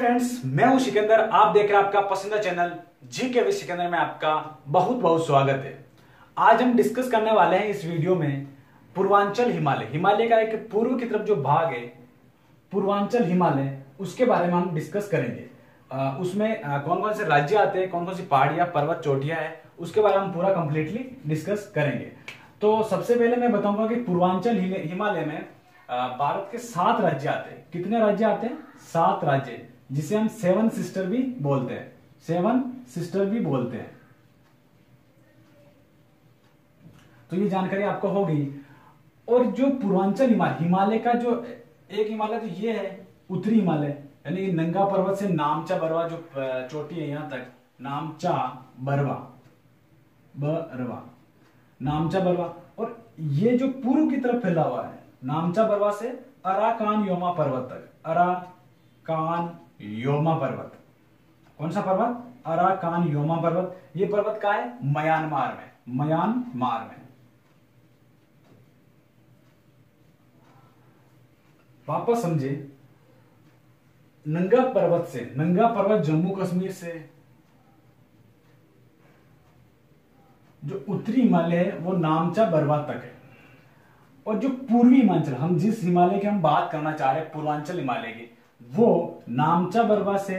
Friends, मैं हूं सिकंदर। आप देख रहे हैं आपका पसंदीदा चैनल जीके विद सिकंदर में आपका बहुत बहुत स्वागत है। आज हम डिस्कस करने वाले हैं इस वीडियो में पूर्वांचल हिमालय। हिमालय का एक पूर्व की तरफ जो भाग है पूर्वांचल हिमालय, उसके बारे में हम डिस्कस करेंगे। उसमें कौन कौन से राज्य आते हैं, कौन कौन सी पहाड़ियां पर्वत चोटियां है, उसके बारे में हम पूरा कंप्लीटली डिस्कस करेंगे। तो सबसे पहले मैं बताऊंगा कि पूर्वांचल हिमालय में भारत के 7 राज्य आते हैं। कितने राज्य आते हैं? 7 राज्य, जिसे हम 7 सिस्टर भी बोलते हैं। 7 सिस्टर भी बोलते हैं। तो ये जानकारी आपको होगी। और जो पूर्वांचल हिमालय का जो एक हिमालय तो ये है उत्तरी हिमालय, यानी नंगा पर्वत से नामचा बरवा जो चोटी है यहां तक, नामचा बरवा नामचा बरवा। और ये जो पूर्व की तरफ फैला हुआ है नामचा बरवा से अराकान योमा पर्वत तक। अराकान योमा पर्वत, कौन सा पर्वत? अराकान योमा पर्वत। ये पर्वत कहाँ है? म्यांमार में। वापस समझे, नंगा पर्वत जम्मू कश्मीर से जो उत्तरी हिमालय है वो नामचा बरवा तक है। और जो पूर्वी हिमाचल, हम जिस हिमालय की हम बात करना चाह रहे हैं पूर्वांचल हिमालय की, वो नामचा बरवा से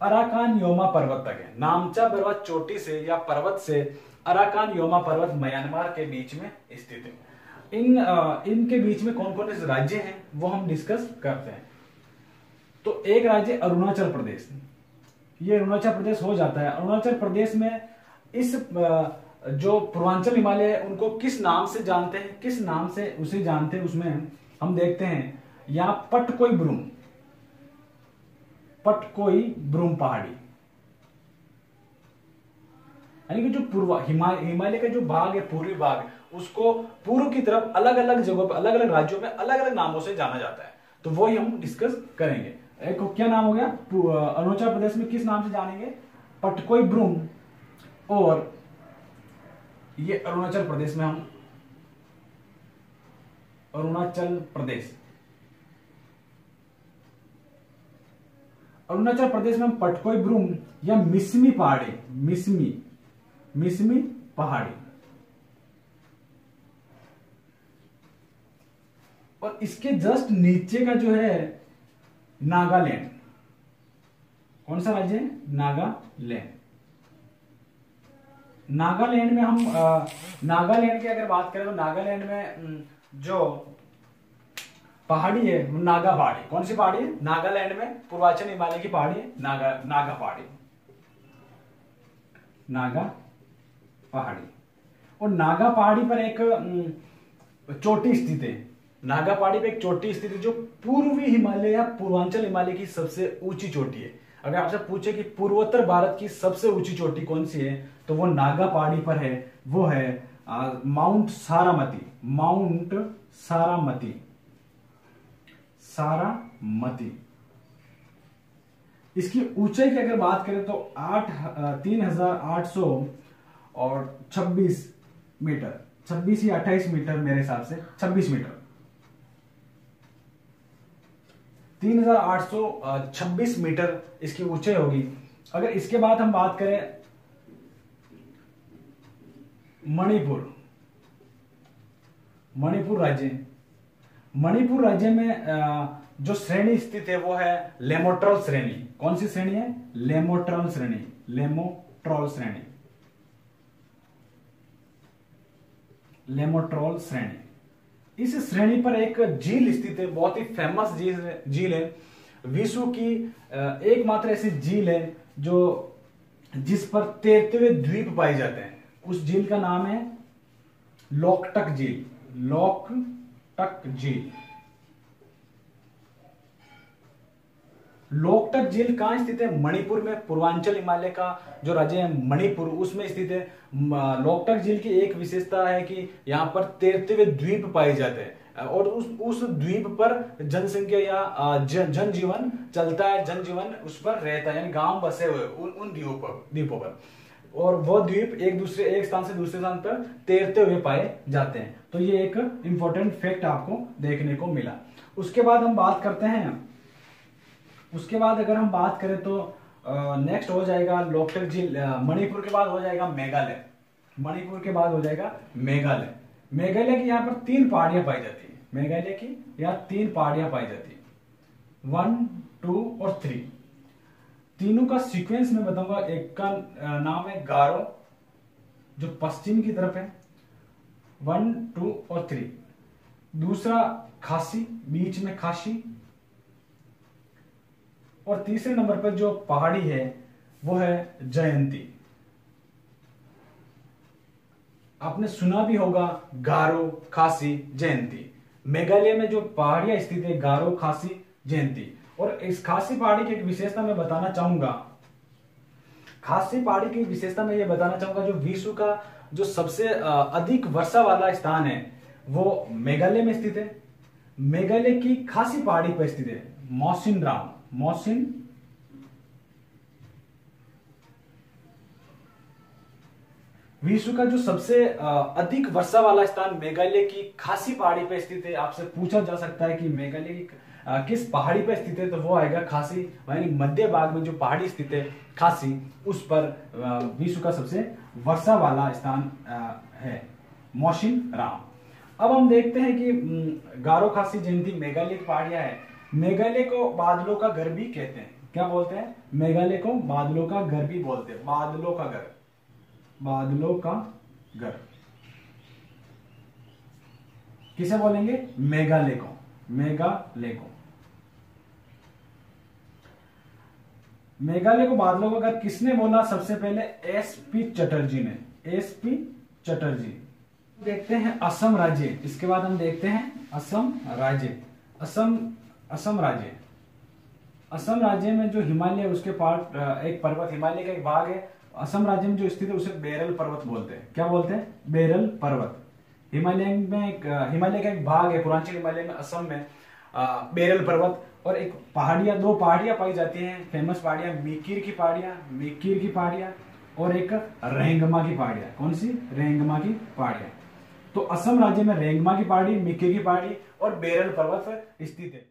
अराकान योमा पर्वत तक है। नामचा बरवा चोटी से या पर्वत से अराकान योमा पर्वत म्यांमार के बीच में स्थित है। इनके बीच में कौन कौन से राज्य हैं वो हम डिस्कस करते हैं। तो एक राज्य अरुणाचल प्रदेश, ये अरुणाचल प्रदेश हो जाता है। अरुणाचल प्रदेश में इस जो पूर्वांचल हिमालय है उनको किस नाम से जानते हैं, किस नाम से उसे जानते हैं, उसमें हम देखते हैं यहां पटकोई ब्रूम पहाड़ी, यानी कि जो हिमालय का जो भाग है पूर्वी भाग, उसको पूर्व की तरफ अलग अलग जगहों पर अलग अलग राज्यों में अलग अलग नामों से जाना जाता है। तो वही हम डिस्कस करेंगे। एक क्या नाम हो गया? अरुणाचल प्रदेश में किस नाम से जानेंगे? पटकोई ब्रूम। और ये अरुणाचल प्रदेश में हम अरुणाचल प्रदेश में हम पटकोई ब्रूम या मिसमी पहाड़ी। और इसके जस्ट नीचे का जो है नागालैंड। कौन सा राज्य है? नागालैंड में हम नागालैंड की अगर बात करें तो नागालैंड में जो पहाड़ी है वो नागा पहाड़ी। कौन सी पहाड़ी है? नागालैंड में पूर्वांचल हिमालय की पहाड़ी है नागा पहाड़ी। और नागा पहाड़ी पर एक चोटी स्थित है। नागा पहाड़ी पर एक चोटी स्थित है जो पूर्वी हिमालय या पूर्वांचल हिमालय की सबसे ऊंची चोटी है। अगर आपसे पूछे कि पूर्वोत्तर भारत की सबसे ऊंची चोटी कौन सी है तो वो नागा पहाड़ी पर है। वो है माउंट सारामती। इसकी ऊंचाई की अगर बात करें तो 3,826 मीटर, 26 या 28 मीटर, मेरे हिसाब से 26 मीटर, 3,826 मीटर इसकी ऊंचाई होगी। अगर इसके बाद हम बात करें मणिपुर राज्य में जो श्रेणी स्थित है वो है लेमोट्रॉल श्रेणी। कौन सी श्रेणी है? लेमोट्रॉल श्रेणी। इस श्रेणी पर एक झील स्थित है, बहुत ही फेमस झील है। विश्व की एकमात्र ऐसी झील है जिस पर तैरते हुए द्वीप पाए जाते हैं। उस झील का नाम है लोकटक झील। लोकटक झील कहां स्थित है? मणिपुर में। पूर्वांचल हिमालय का जो राज्य है मणिपुर, उसमें स्थित है। लोकटक झील की एक विशेषता है कि यहाँ पर तैरते हुए द्वीप पाए जाते हैं और उस द्वीप पर जनसंख्या या जनजीवन चलता है, जनजीवन उस पर रहता है, यानी गांव बसे हुए उन द्वीपों पर। और वो द्वीप एक स्थान से दूसरे स्थान पर तैरते हुए पाए जाते हैं। तो ये एक इंपॉर्टेंट फैक्ट आपको देखने को मिला। उसके बाद हम बात करते हैं उसके बाद अगर हम बात करें तो नेक्स्ट हो जाएगा लोकटक झील। मणिपुर के बाद हो जाएगा मेघालय। मणिपुर के बाद हो जाएगा मेघालय। मेघालय की यहाँ पर 3 पहाड़ियां पाई जाती है। मेघालय की यहाँ 3 पहाड़ियां पाई जाती है, 1, 2 और 3। तीनों का सीक्वेंस में बताऊंगा। एक का नाम है गारो, जो पश्चिम की तरफ है, 1, 2 और 3। दूसरा खासी, बीच में खासी। और तीसरे नंबर पर जो पहाड़ी है वो है जयंती। आपने सुना भी होगा गारो, खासी, जयंती। मेघालय में जो पहाड़ियां स्थित है गारो, खासी, जयंती। और इस खासी पहाड़ी की एक विशेषता मैं बताना चाहूंगा। खासी पहाड़ी की विशेषता मैं ये बताना चाहूंगा, जो विश्व का जो सबसे अधिक वर्षा वाला स्थान है वो मेघालय में स्थित है। मेघालय की खासी पहाड़ी पर स्थित है मौसिनराम। विश्व का जो सबसे अधिक वर्षा वाला स्थान मेघालय की खासी पहाड़ी पर स्थित है। आपसे पूछा जा सकता है कि मेघालय की किस पहाड़ी पर स्थित है, तो वो आएगा खासी, यानी मध्य भाग में जो पहाड़ी स्थित है खासी, उस पर विश्व का सबसे वर्षा वाला स्थान है मौसिनराम। अब हम देखते हैं कि गारो, खासी, जयंती मेघालय की पहाड़ियां है। मेघालय को बादलों का घर भी कहते हैं। क्या बोलते हैं? मेघालय को बादलों का घर भी बोलते हैं। बादलों का घर, बादलों का घर किसे बोलेंगे? मेघालय को। मेघालय को मेघालय को बादलों का घर किसने बोला? सबसे पहले एसपी चटर्जी ने। एसपी चटर्जी। देखते हैं असम राज्य। इसके बाद हम देखते हैं असम राज्य। असम राज्य। असम राज्य में जो हिमालय, उसके पार्ट एक पर्वत, हिमालय का एक भाग है असम राज्य में जो स्थित है, उसे बेरल पर्वत बोलते हैं। क्या बोलते हैं? बेरल पर्वत। हिमालय का एक भाग है पूर्वांचल हिमालय में, असम में बेरल पर्वत। और एक दो पहाड़ियां पाई जाती हैं, फेमस पहाड़ियां, मीकीर की पहाड़ियां और एक रेंगमा की पहाड़ियां। कौन सी? रेंगमा की पहाड़ियां। तो असम राज्य में रेंगमा की पहाड़ी, मीकीर की पहाड़ी और बेरल पर्वत स्थित है।